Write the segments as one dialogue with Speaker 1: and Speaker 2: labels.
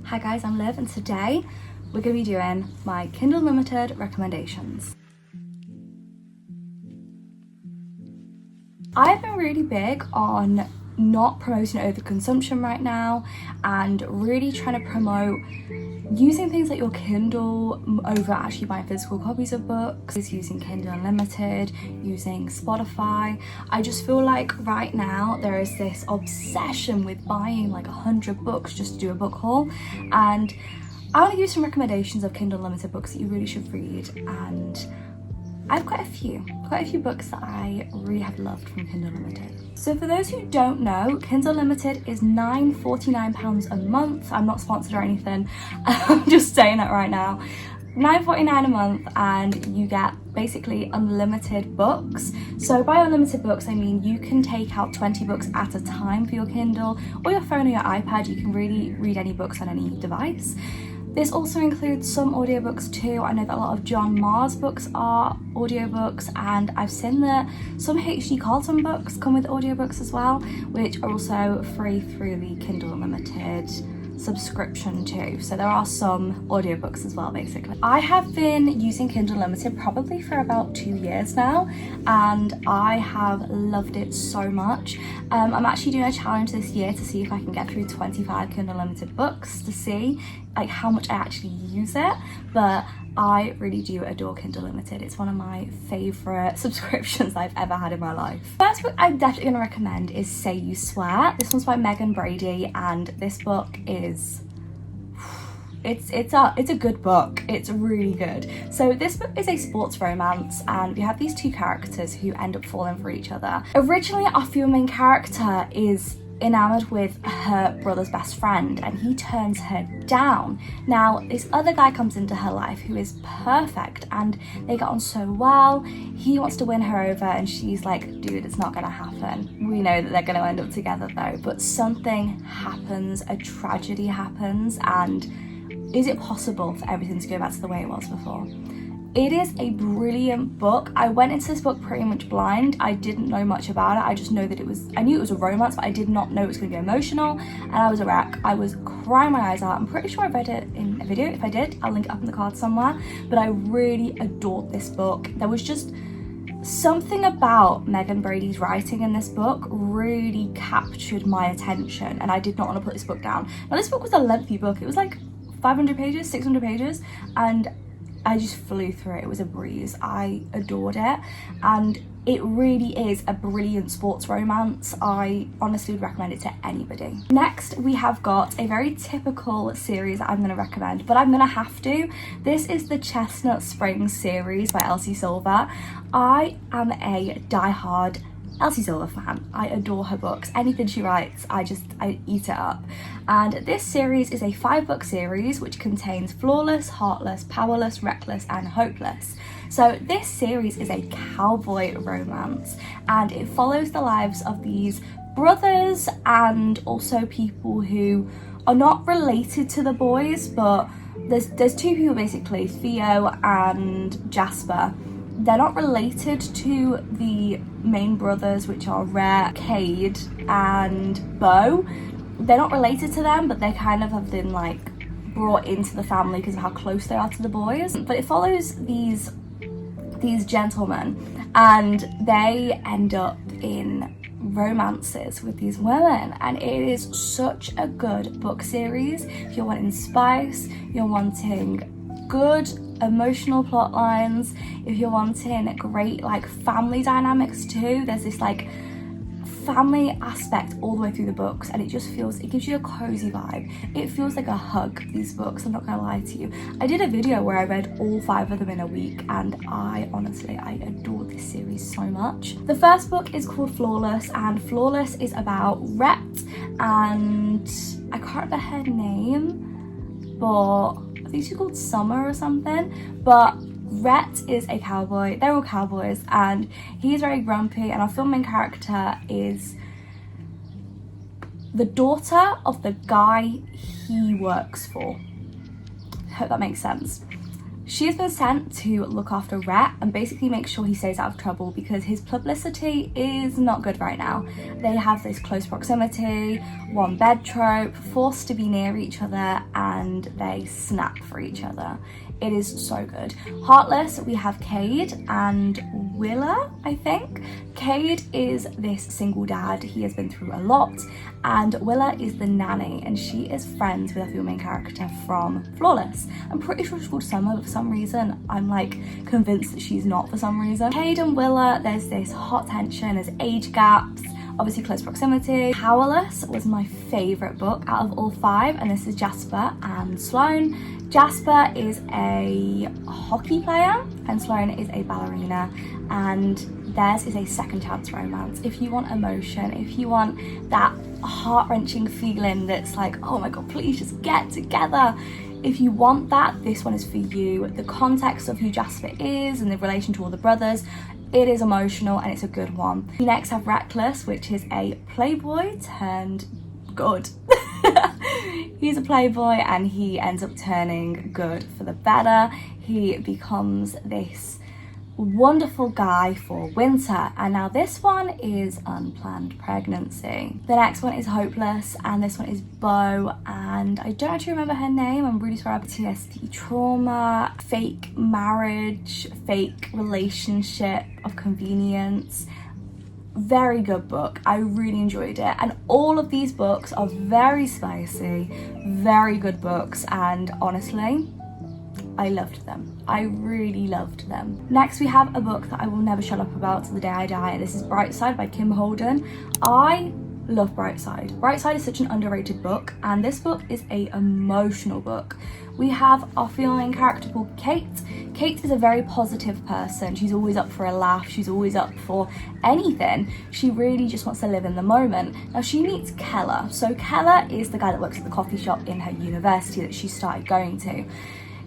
Speaker 1: Hi guys, I'm Liv and today we're going to be doing my Kindle Unlimited recommendations. I've been really big on not promoting overconsumption right now and really trying to promote using things like your Kindle over actually buying physical copies of books, using Kindle Unlimited, using Spotify. I just feel like right now there is this obsession with buying like 100 books just to do a book haul, and I want to give you some recommendations of Kindle Unlimited books that you really should read, and I have quite a few books that I really have loved from Kindle Unlimited. So for those who don't know, Kindle Unlimited is £9.49 a month. I'm not sponsored or anything, I'm just saying that right now. £9.49 a month and you get basically unlimited books. So by unlimited books I mean you can take out 20 books at a time for your Kindle or your phone or your iPad. You can really read any books on any device. This also includes some audiobooks too. I know that a lot of John Marr's books are audiobooks, and I've seen that some H.G. Carlton books come with audiobooks as well, which are also free through the Kindle Unlimited subscription too. So there are some audiobooks as well basically. I have been using Kindle Unlimited probably for about 2 years now and I have loved it so much. I'm actually doing a challenge this year to see if I can get through 25 Kindle Unlimited books to see like how much I actually use it, but I really do adore Kindle Unlimited. It's one of my favourite subscriptions I've ever had in my life. First book I'm definitely going to recommend is Say You Swear. This one's by Brandy and this book is it's a good book. It's really good. So this book is a sports romance and we have these two characters who end up falling for each other. Originally our female main character is enamored with her brother's best friend and he turns her down. Now this other guy comes into her life who is perfect and they get on so well. He wants to win her over and she's like, dude, it's not gonna happen. We know that they're gonna end up together though, but something happens, a tragedy happens, and is it possible for everything to go back to the way it was before? It is a brilliant book. I went into this book pretty much blind. I didn't know much about it. I just know that I knew it was a romance, but I did not know it was going to be emotional, and I was a wreck. I was crying my eyes out. I'm pretty sure I read it in a video. If I did, I'll link it up in the card somewhere. But I really adored this book. There was just something about Megan Brady's writing in this book really captured my attention, and I did not want to put this book down. Now this book was a lengthy book. It was like 500 pages, 600 pages, and I just flew through it. It was a breeze. I adored it, and it really is a brilliant sports romance. I honestly would recommend it to anybody. Next we have got a very typical series that I'm going to recommend, but I'm going to have to. This is the Chestnut Springs series by Elsie Silver. I am a diehard Elsie Silver fan. I adore her books. Anything she writes, I eat it up. And this series is a 5-book series which contains Flawless, Heartless, Powerless, Reckless and Hopeless. So this series is a cowboy romance and it follows the lives of these brothers and also people who are not related to the boys, but there's two people basically, Theo and Jasper. They're not related to the main brothers, which are Rare, Cade and Beau. They're not related to them, but they kind of have been like brought into the family because of how close they are to the boys. But it follows these gentlemen and they end up in romances with these women, and it is such a good book series. If you're wanting spice, you're wanting good emotional plot lines, if you're wanting great like family dynamics too, there's this like family aspect all the way through the books, and it gives you a cozy vibe. It feels like a hug, these books, I'm not gonna lie to you. I did a video where I read all 5 of them in a week and I adore this series so much. The first book is called Flawless, and Flawless is about Rhett and I can't remember her name, but I think she's called Summer or something, but Rhett is a cowboy. They're all cowboys and he's very grumpy, and our film main character is the daughter of the guy he works for. I hope that makes sense. She has been sent to look after Rhett and basically make sure he stays out of trouble because his publicity is not good right now. They have this close proximity, one bed trope, forced to be near each other, and they snap for each other. It is so good. Heartless, we have Cade and Willa, I think. Cade is this single dad. He has been through a lot, and Willa is the nanny, and she is friends with our female main character from Flawless. I'm pretty sure she's called Summer, but for some reason I'm like convinced that she's not for some reason. Cade and Willa, there's this hot tension, there's age gaps, obviously close proximity. Powerless was my favourite book out of all 5, and this is Jasper and Sloane. Jasper is a hockey player and Sloane is a ballerina, and theirs is a second chance romance. If you want emotion, if you want that heart-wrenching feeling that's like, oh my god, please just get together, if you want that, this one is for you. The context of who Jasper is and the relation to all the brothers, it is emotional and it's a good one. We next have Reckless, which is a playboy turned good. He's a playboy and he ends up turning good for the better. He becomes this wonderful guy for winter, and now this one is unplanned pregnancy. The next one is Hopeless, and this one is Beau, and I don't actually remember her name. I'm really sorry. PTSD, trauma, fake marriage, fake relationship of convenience. Very good book. I really enjoyed it, and all of these books are very spicy, very good books, and honestly I loved them. I really loved them. Next we have a book that I will never shut up about till the day I die, and this is Brightside by Kim Holden. I love Brightside. Brightside is such an underrated book, and this book is a emotional book. We have our female main character called Kate. Kate is a very positive person. She's always up for a laugh. She's always up for anything. She really just wants to live in the moment. Now she meets Keller. So Keller is the guy that works at the coffee shop in her university that she started going to.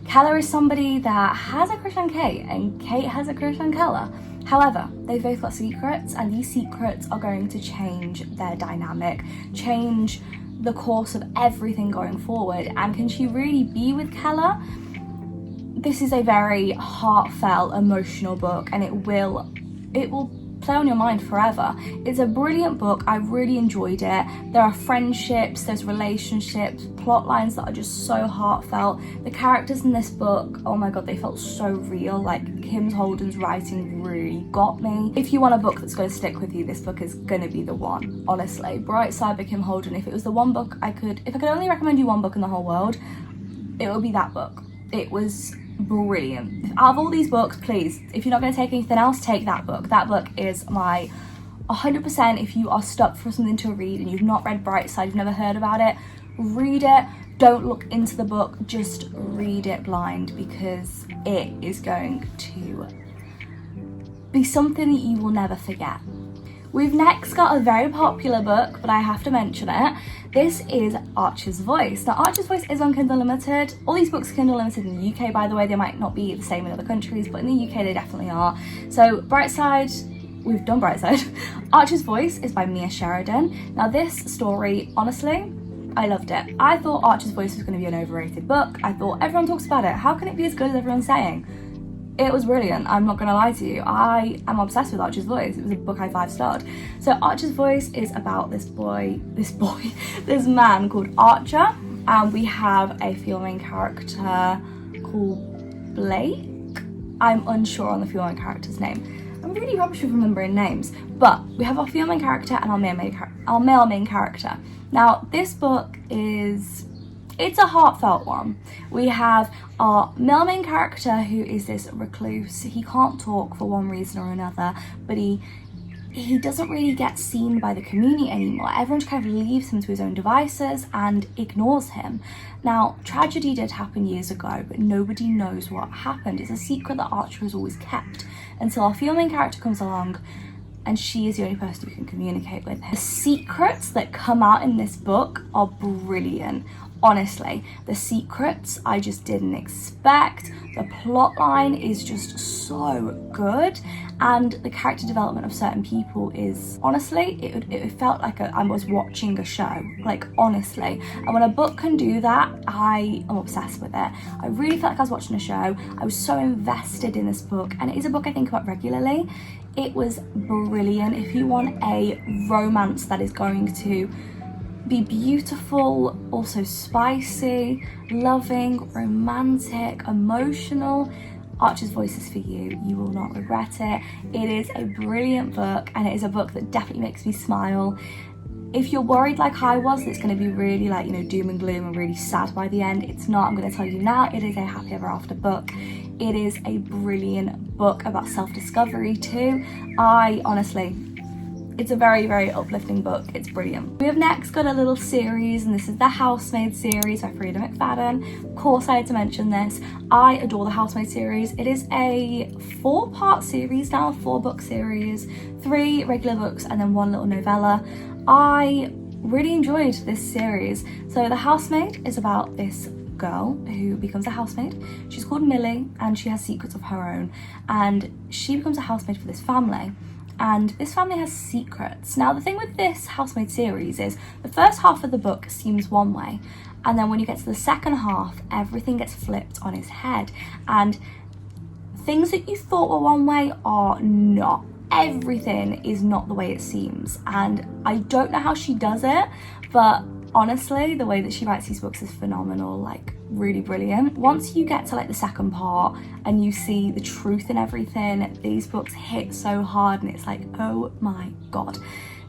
Speaker 1: Keller is somebody that has a crush on Kate, and Kate has a crush on Keller. However, they've both got secrets, and these secrets are going to change their dynamic, change the course of everything going forward. And can she really be with Keller? This is a very heartfelt, emotional book, and it will play on your mind forever. It's a brilliant book. I really enjoyed it. There are friendships, there's relationships, plot lines that are just so heartfelt. The characters in this book, oh my god, they felt so real. Like Kim Holden's writing really got me. If you want a book that's going to stick with you, this book is going to be the one. Honestly, Brightside by Kim Holden. If it was the one book if I could only recommend you one book in the whole world, it would be that book. It was brilliant. Out of all these books, please, if you're not going to take anything else, take that book. That book is my 100%. If you are stuck for something to read and you've not read Brightside, you've never heard about it, read it. Don't look into the book, just read it blind, because it is going to be something that you will never forget. We've next got a very popular book, but I have to mention it. This is Archer's Voice. Now, Archer's Voice is on Kindle Limited. All these books are Kindle Limited in the UK, by the way. They might not be the same in other countries, but in the UK they definitely are. So Brightside, we've done Brightside. Archer's Voice is by Mia Sheridan. Now this story, honestly, I loved it. I thought Archer's Voice was going to be an overrated book. I thought everyone talks about it. How can it be as good as everyone's saying? It was brilliant. I'm not going to lie to you. I am obsessed with Archer's Voice. It was a book I 5-starred. So Archer's Voice is about this man called Archer, and we have a female main character called Blake. I'm unsure on the female main character's name. I'm really rubbish with remembering names, but we have our female main character and our male main character. Now this book it's a heartfelt one. We have our male main character who is this recluse. He can't talk for one reason or another, but he doesn't really get seen by the community anymore. Everyone kind of leaves him to his own devices and ignores him. Now, tragedy did happen years ago, but nobody knows what happened. It's a secret that Archer has always kept until our female main character comes along, and she is the only person who can communicate with him. The secrets that come out in this book are brilliant. Honestly, the secrets I just didn't expect. The plot line is just so good, and the character development of certain people is, honestly, it felt like I was watching a show, like, honestly. And when a book can do that, I am obsessed with it. I really felt like I was watching a show. I was so invested in this book, and it is a book I think about regularly. It was brilliant. If you want a romance that is going to be beautiful, also spicy, loving, romantic, emotional, Archer's Voice is for you. You will not regret it. It is a brilliant book, and it is a book that definitely makes me smile. If you're worried like I was that it's going to be really, like, you know, doom and gloom and really sad by the end, it's not. I'm going to tell you now, it is a happy ever after book. It is a brilliant book about self-discovery too. It's a very, very uplifting book. It's brilliant. We have next got a little series, and this is the Housemaid series by Freida McFadden. Of course I had to mention this. I adore the Housemaid series. It is a 4-part series now, a 4-book series, 3 regular books and then 1 little novella. I really enjoyed this series. So the Housemaid is about this girl who becomes a housemaid. She's called Millie, and she has secrets of her own, and she becomes a housemaid for this family. And this family has secrets. Now, the thing with this Housemaid series is the first half of the book seems one way, and then when you get to the second half, everything gets flipped on its head, and things that you thought were one way are not. Everything is not the way it seems, and I don't know how she does it, but honestly, the way that she writes these books is phenomenal, like really brilliant. Once you get to like the second part and you see the truth in everything, these books hit so hard, and it's like, oh my god.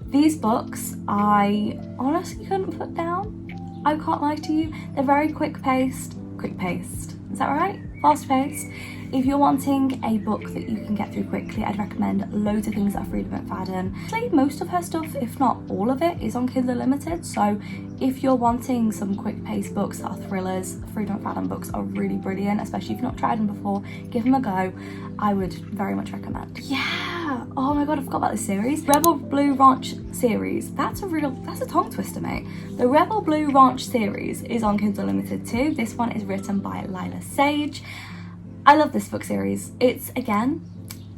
Speaker 1: These books I honestly couldn't put down. I can't lie to you. They're very quick paced, is that right? Fast paced. If you're wanting a book that you can get through quickly, I'd recommend loads of things that are Freida McFadden. Actually, most of her stuff, if not all of it, is on Kindle Limited. So if you're wanting some quick-paced books that are thrillers, Freida McFadden books are really brilliant, especially if you've not tried them before. Give them a go. I would very much recommend. Yeah! Oh my god, I forgot about this series. Rebel Blue Ranch series. That's a tongue twister, mate. The Rebel Blue Ranch series is on Kindle Limited too. This one is written by Lyla Sage. I love this book series. It's, again,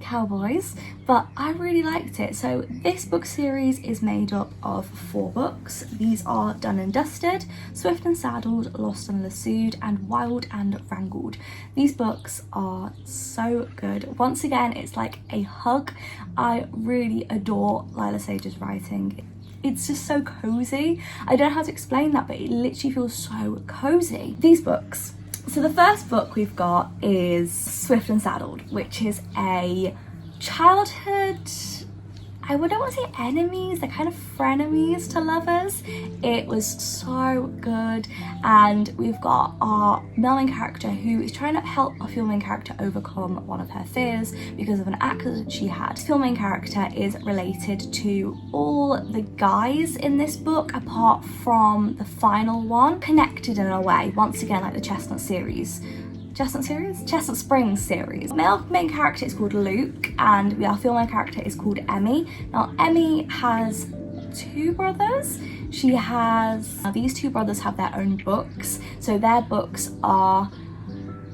Speaker 1: cowboys, but I really liked it. So this book series is made up of 4 books. These are Done and Dusted, Swift and Saddled, Lost and Lassoed, and Wild and Wrangled. These books are so good. Once again, it's like a hug. I really adore Lyla Sage's writing. It's just so cozy. I don't know how to explain that, but it literally feels so cozy. These books. So the first book we've got is Swift and Saddled, which is a childhood, I wouldn't want to say enemies, they're kind of frenemies to lovers. It was so good, and we've got our male main character who is trying to help our female main character overcome one of her fears because of an accident she had. The female main character is related to all the guys in this book apart from the final one, connected in a way, once again like the Chestnut Springs series. Male main character is called Luke, and our female main character is called Emmy. Now, Emmy has 2 brothers. These 2 brothers have their own books. So their books are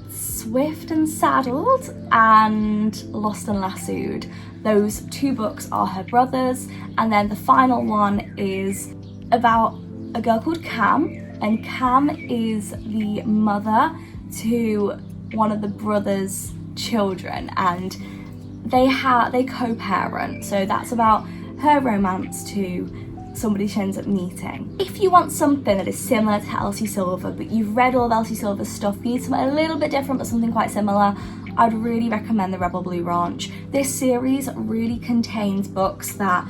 Speaker 1: Swift and Saddled and Lost and Lassoed. Those 2 books are her brothers, and then the final one is about a girl called Cam, and Cam is the mother to one of the brothers' children, and they co-parent, so that's about her romance to somebody she ends up meeting. If you want something that is similar to Elsie Silver, but you've read all of Elsie Silver's stuff, you need something a little bit different but something quite similar, I'd really recommend the Rebel Blue Ranch. This series really contains books that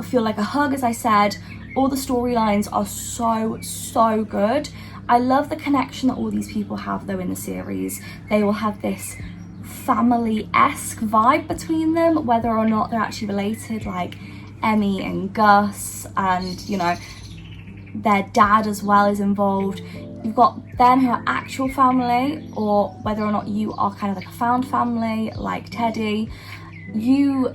Speaker 1: feel like a hug, as I said. All the storylines are so good. I love the connection that all these people have though in the series. They will have this family-esque vibe between them, whether or not they're actually related, like Emmy and Gus, and you know, their dad as well is involved. You've got them who are actual family, or whether or not you are kind of like a found family, like Teddy. You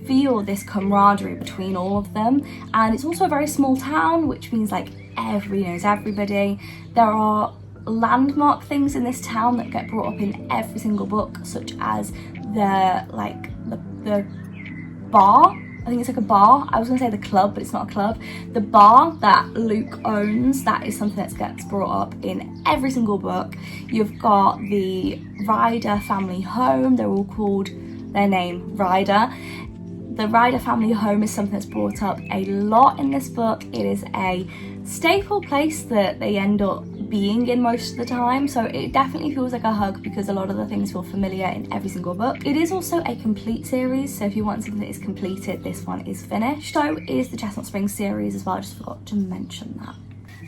Speaker 1: feel this camaraderie between all of them, and it's also a very small town, which means like everybody knows everybody. There are landmark things in this town that get brought up in every single book, such as the the bar. I think it's like a bar. I was gonna say the club, but it's not a club. The bar that Luke owns, that is something that gets brought up in every single book. You've got the Ryder family home. They're all called their name, Ryder. The Ryder family home is something that's brought up a lot in this book. It is a staple place that they end up being in most of the time, so it definitely feels like a hug because a lot of the things feel familiar in every single book. It is also a complete series, so if you want something that is completed, this one is finished. So is the Chestnut Springs series as well, I just forgot to mention that.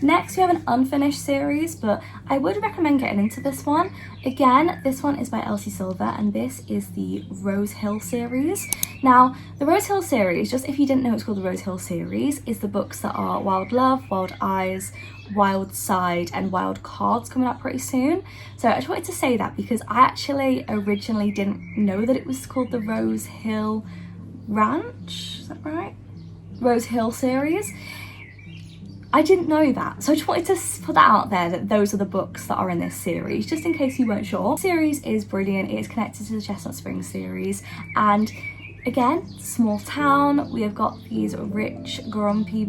Speaker 1: Next we have an unfinished series, but I would recommend getting into this one. Again, this one is by Elsie Silver, and this is the Rose Hill series. Now, the Rose Hill series, just if you didn't know it's called the Rose Hill series, is the books that are Wild Love, Wild Eyes, Wild Side, and Wild Cards coming up pretty soon. So I just wanted to say that because I actually originally didn't know that it was called the Rose Hill Ranch, is that right? Rose Hill series. I didn't know that, so I just wanted to put that out there, that those are the books that are in this series, just in case you weren't sure. The series is brilliant. It is connected to the Chestnut Springs series, and again, small town. We have got these rich, grumpy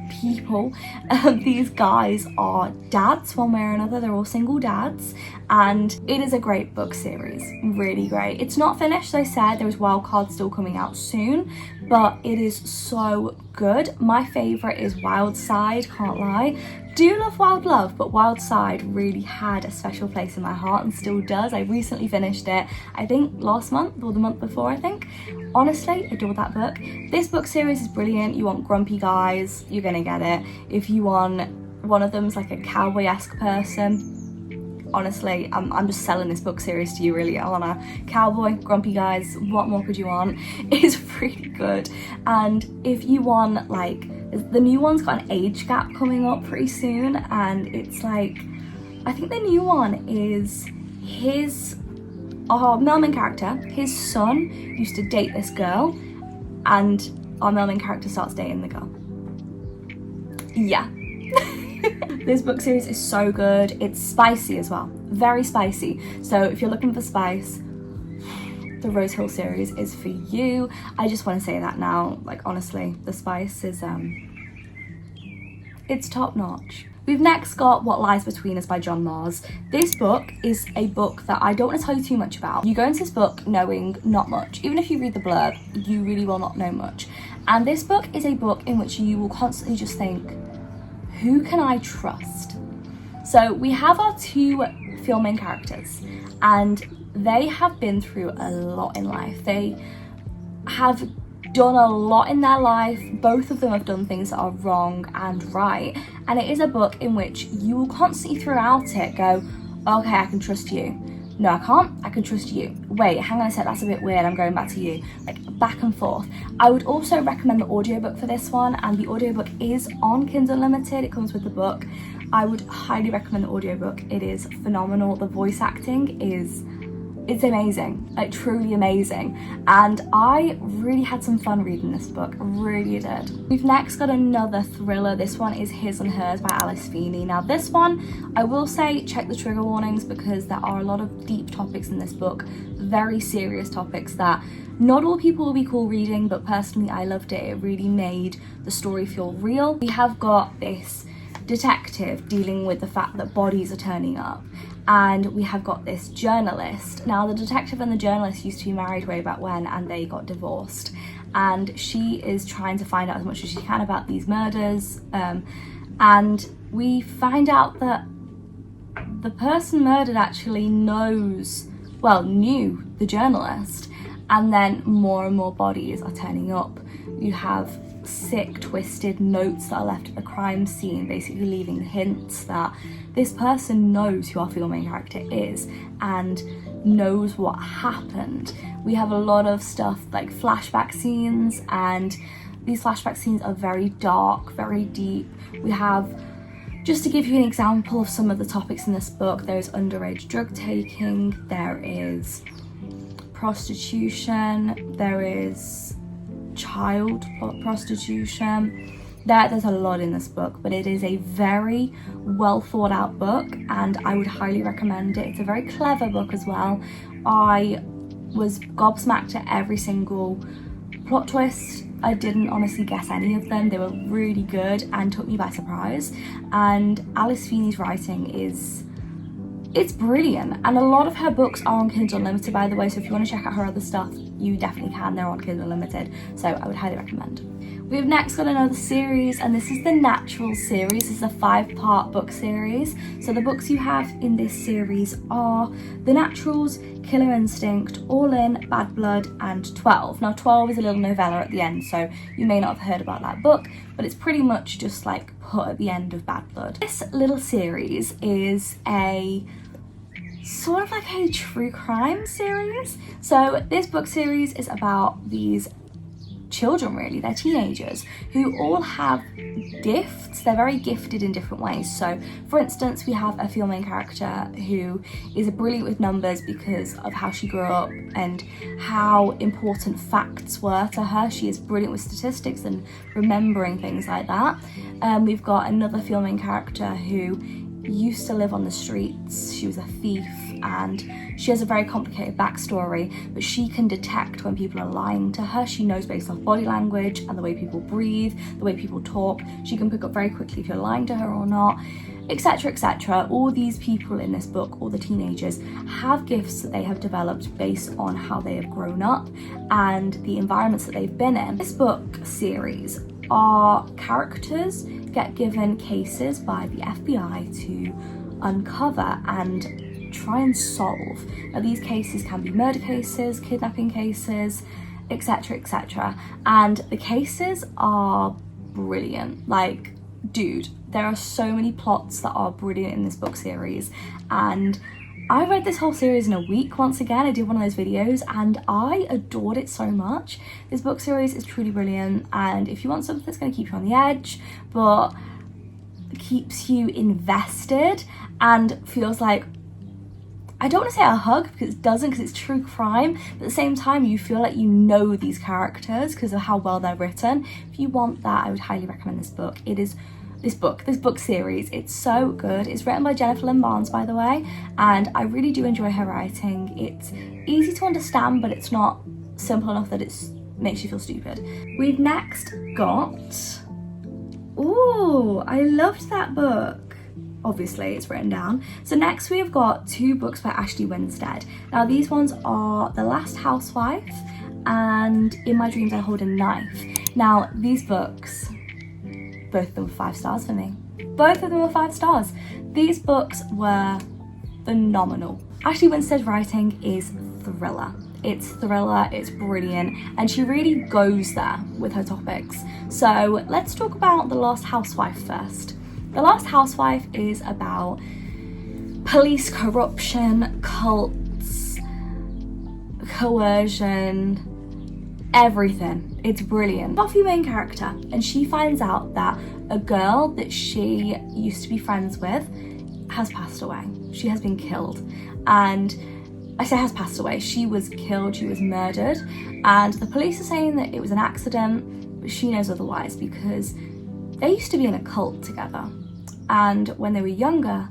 Speaker 1: people. These guys are dads one way or another. They're all single dads, and it is a great book series, really great. It's not finished, as I said. There is Wild Card still coming out soon, but it is so good. My favorite is Wild Side, can't lie. Do love Wild Love, but Wild Side really had a special place in my heart and still does. I recently finished it, I think last month or the month before, I think. Honestly, adored that book. This book series is brilliant. You want grumpy guys, you're gonna get it. If you want one of them's like a cowboy-esque person, honestly, I'm just selling this book series to you, really. I want a cowboy, grumpy guys, what more could you want? It's really good. And if you want, like, the new one's got an age gap coming up pretty soon, and it's like, I think the new one is our main character, his son used to date this girl, and our main character starts dating the girl. Yeah. This book series is so good. It's spicy as well, very spicy. So if you're looking for spice, the Rose Hill series is for you. I just want to say that now, like, honestly, the spice is it's top notch. We've next got What Lies Between Us by John Mars. This book is a book that I don't want to tell you too much about. You go into this book knowing not much. Even if you read the blurb, you really will not know much. And this book is a book in which you will constantly just think, who can I trust? So we have our two main characters, and they have been through a lot in life. They have done a lot in their life. Both of them have done things that are wrong and right, and it is a book in which you will constantly throughout it go, okay, I can trust you. No, I can't. I can trust you. Wait, hang on a sec, that's a bit weird. I'm going back to you. Like, back and forth. I would also recommend the audiobook for this one, and the audiobook is on Kindle Unlimited. It comes with the book. I would highly recommend the audiobook. It is phenomenal. The voice acting is, it's amazing, like truly amazing. And I really had some fun reading this book, really did. We've next got another thriller. This one is His and Hers by Alice Feeney. Now this one, I will say check the trigger warnings because there are a lot of deep topics in this book, very serious topics that not all people will be cool reading, but personally I loved it. It really made the story feel real. We have got this detective dealing with the fact that bodies are turning up, and we have got this journalist. Now the detective and the journalist used to be married way back when, and they got divorced, and she is trying to find out as much as she can about these murders, and we find out that the person murdered actually knew the journalist, and then more and more bodies are turning up. You have sick, twisted notes that are left at the crime scene, basically leaving hints that this person knows who our main character is and knows what happened. We have a lot of stuff like flashback scenes, and these flashback scenes are very dark, very deep. We have, just to give you an example of some of the topics in this book, there's underage drug taking, there is prostitution, there is child prostitution. There's a lot in this book, but it is a very well thought out book, and I would highly recommend it. It's a very clever book as well. I was gobsmacked at every single plot twist. I didn't honestly guess any of them. They were really good and took me by surprise. And Alice Feeney's writing it's brilliant, and a lot of her books are on Kindle Unlimited, by the way, so if you want to check out her other stuff, you definitely can. They're on Kindle Unlimited, so I would highly recommend. We've next got another series, and this is the Natural series. This is a 5-part book series. So the books you have in this series are The Naturals, Killer Instinct, All In, Bad Blood, and 12. Now 12 is a little novella at the end, so you may not have heard about that book, but it's pretty much just like put at the end of Bad Blood. This little series is a sort of like a true crime series. So this book series is about these children, really, they're teenagers who all have gifts. They're very gifted in different ways. So for instance, we have a female main character who is brilliant with numbers because of how she grew up and how important facts were to her. She is brilliant with statistics and remembering things like that. We've got another female main character who used to live on the streets. She was a thief, and she has a very complicated backstory, but she can detect when people are lying to her. She knows based off body language and the way people breathe, the way people talk. She can pick up very quickly if you're lying to her or not, etc, etc. All these people in this book, all the teenagers, have gifts that they have developed based on how they have grown up and the environments that they've been in. This book series, our characters get given cases by the FBI to uncover and try and solve. Now these cases can be murder cases, kidnapping cases, etc, etc, and the cases are brilliant. Like, dude, there are so many plots that are brilliant in this book series, and I read this whole series in a week. Once again, I did one of those videos and I adored it so much. This book series is truly brilliant, and if you want something that's going to keep you on the edge but keeps you invested and feels like, I don't want to say a hug because it doesn't, because it's true crime, but at the same time you feel like you know these characters because of how well they're written. If you want that, I would highly recommend this book. It is this book series, it's so good. It's written by Lynn Barnes, by the way, and I really do enjoy her writing. It's easy to understand, but it's not simple enough that it makes you feel stupid. We've next got, ooh, I loved that book. Obviously it's written down. So next we have got 2 books by Ashley Winstead. Now these ones are The Last Housewife and In My Dreams I Hold a Knife. Now these books, both of them were 5 stars for me. Both of them were 5 stars. These books were phenomenal. Ashley Winstead's writing is thriller. It's thriller, it's brilliant, and she really goes there with her topics. So let's talk about The Last Housewife first. The Last Housewife is about police corruption, cults, coercion, everything. It's brilliant. Buffy main character, and she finds out that a girl that she used to be friends with has passed away. She has been killed, and I say has passed away. She was killed, she was murdered, and the police are saying that it was an accident, but she knows otherwise because they used to be in a cult together, and when they were younger,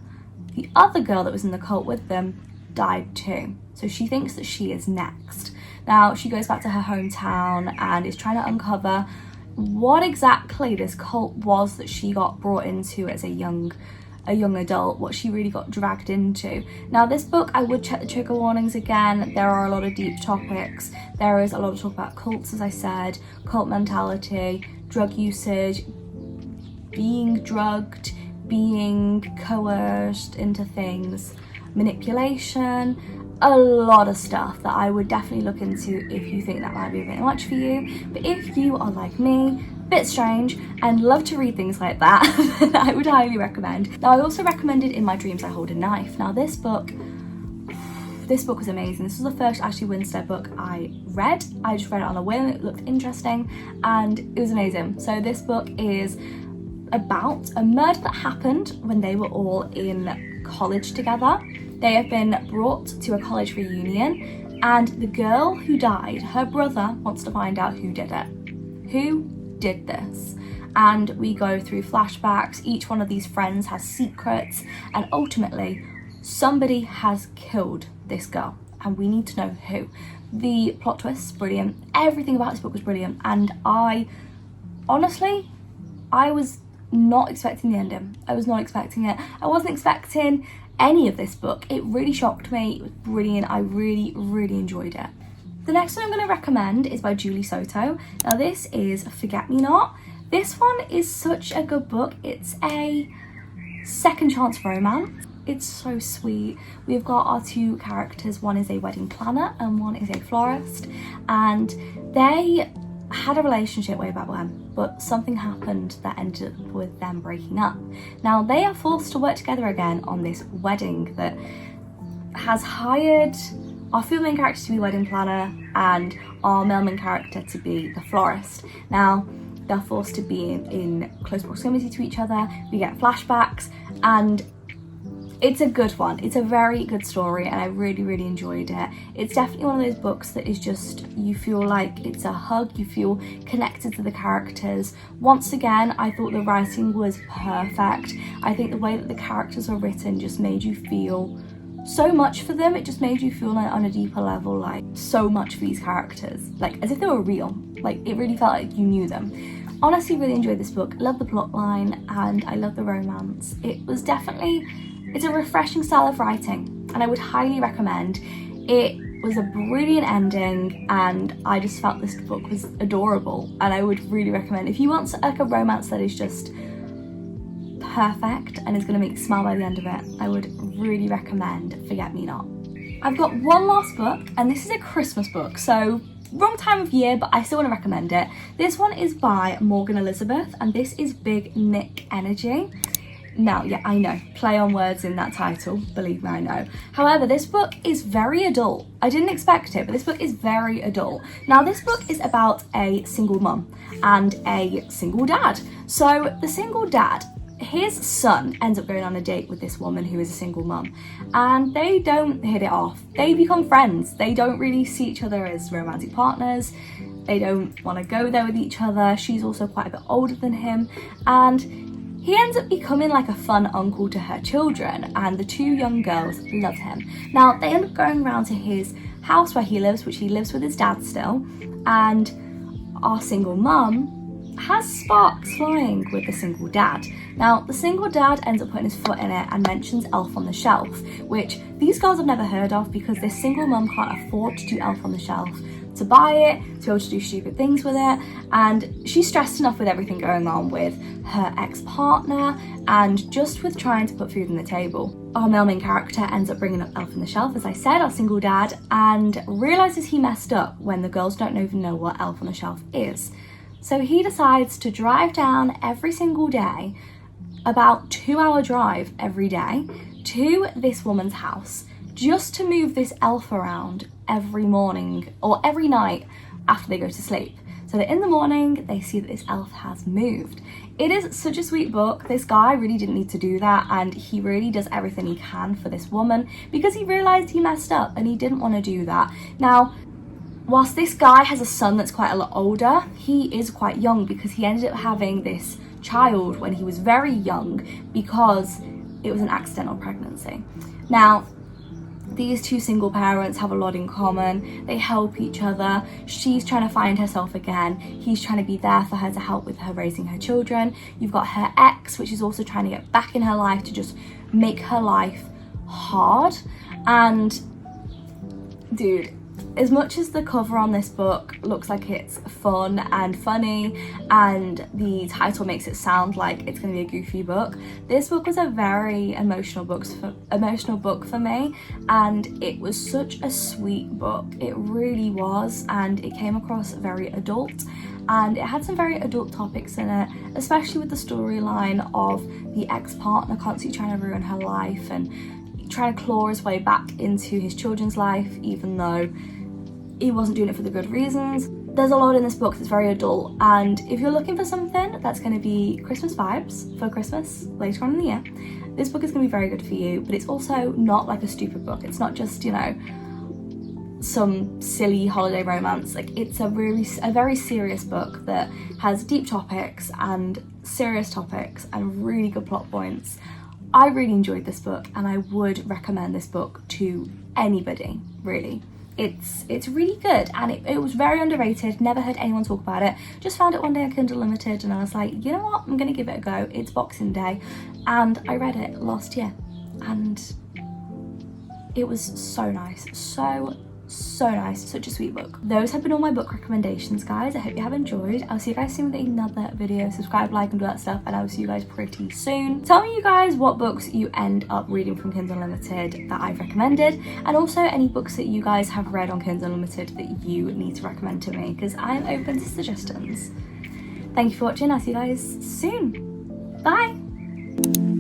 Speaker 1: the other girl that was in the cult with them died too. So she thinks that she is next. Now she goes back to her hometown and is trying to uncover what exactly this cult was that she got brought into as a young adult, what she really got dragged into. Now this book, I would check the trigger warnings again. There are a lot of deep topics. There is a lot of talk about cults, as I said, cult mentality, drug usage, being drugged, being coerced into things, manipulation, a lot of stuff that I would definitely look into if you think that might be a bit much for you. But if you are like me, a bit strange, and love to read things like that, then I would highly recommend. Now I also recommended In My Dreams I Hold a Knife. Now this book was amazing. This was the first Ashley Winstead book I read. I just read it on a whim, it looked interesting, and it was amazing. So this book is about a murder that happened when they were all in college together. They have been brought to a college reunion, and the girl who died, her brother wants to find out who did it. Who did this? And we go through flashbacks. Each one of these friends has secrets, and ultimately somebody has killed this girl. and we need to know who. The plot twist, brilliant. Everything about this book was brilliant, and I was not expecting the ending. I was not expecting it. I wasn't expecting any of this book. It really shocked me. It was brilliant. I really, really enjoyed it. The next one I'm going to recommend is by Julie Soto. Now this is Forget Me Not. This one is such a good book. It's a second chance romance. It's so sweet. We've got our two characters. One is a wedding planner and one is a florist, and they had a relationship way back when, but something happened that ended up with them breaking up. Now they are forced to work together again on this wedding that has hired our female main character to be wedding planner and our male main character to be the florist. Now they're forced to be in close proximity to each other. We get flashbacks, and it's a good one. It's a very good story, and I really, really enjoyed it. It's definitely one of those books that is just, you feel like it's a hug, you feel connected to the characters. Once again, I thought the writing was perfect. I think the way that the characters were written just made you feel so much for them. It just made you feel like on a deeper level, like so much for these characters, like as if they were real. Like it really felt like you knew them. Honestly, really enjoyed this book. Love the plot line, and I love the romance. It's a refreshing style of writing, and I would highly recommend. It was a brilliant ending, and I just felt this book was adorable, and I would really recommend. If you want like a romance that is just perfect and is going to make you smile by the end of it, I would really recommend Forget Me Not. I've got one last book, and this is a Christmas book, so wrong time of year, but I still want to recommend it. This one is by Morgan Elizabeth, and this is Big Nick Energy. Now, yeah, I know, play on words in that title, believe me, I know. However, this book is very adult. I didn't expect it, but this book is very adult. Now, this book is about a single mum and a single dad. So the single dad, his son ends up going on a date with this woman who is a single mum, and they don't hit it off. They become friends. They don't really see each other as romantic partners. They don't want to go there with each other. She's also quite a bit older than him, and he ends up becoming like a fun uncle to her children, and the two young girls love him. Now, they end up going around to his house where he lives, which he lives with his dad still, and our single mum has sparks flying with the single dad. Now, the single dad ends up putting his foot in it and mentions Elf on the Shelf, which these girls have never heard of because this single mum can't afford to do Elf on the Shelf, to buy it, to be able to do stupid things with it, and she's stressed enough with everything going on with her ex-partner and just with trying to put food on the table. Our male main character ends up bringing up Elf on the Shelf, as I said, our single dad, and realises he messed up when the girls don't even know what Elf on the Shelf is. So he decides to drive down every single day, about 2-hour drive every day, to this woman's house, just to move this elf around every morning or every night after they go to sleep. So that in the morning they see that this elf has moved. It is such a sweet book. This guy really didn't need to do that, and he really does everything he can for this woman because he realised he messed up and he didn't want to do that. Now, whilst this guy has a son that's quite a lot older, he is quite young because he ended up having this child when he was very young because it was an accidental pregnancy. Now, these two single parents have a lot in common. They help each other. She's trying to find herself again. He's trying to be there for her to help with her raising her children. You've got her ex, which is also trying to get back in her life to just make her life hard. And dude, as much as the cover on this book looks like it's fun and funny, and the title makes it sound like it's going to be a goofy book, this book was a very emotional book for me, and it was such a sweet book. It really was, and it came across very adult, and it had some very adult topics in it, especially with the storyline of the ex-partner constantly trying to ruin her life and trying to claw his way back into his children's life, even though he wasn't doing it for the good reasons. There's a lot in this book that's very adult, and if you're looking for something that's going to be Christmas vibes for Christmas later on in the year, this book is going to be very good for you. But it's also not like a stupid book. It's not just, you know, some silly holiday romance. Like, it's a very serious book that has deep topics and serious topics and really good plot points. I really enjoyed this book and I would recommend this book to anybody, really. It's really good, and it was very underrated. Never heard anyone talk about it. Just found it one day on Kindle Limited and I was like, you know what, I'm gonna give it a go. It's Boxing Day, and I read it last year and it was so nice. So nice. Such a sweet book. Those have been all my book recommendations, guys. I hope you have enjoyed. I'll see you guys soon with another video. Subscribe, like, and do that stuff, and I will see you guys pretty soon. Tell me, you guys, what books you end up reading from Kindle Unlimited that I've recommended, and also any books that you guys have read on Kindle Unlimited that you need to recommend to me, because I'm open to suggestions. Thank you for watching. I'll see you guys soon. Bye.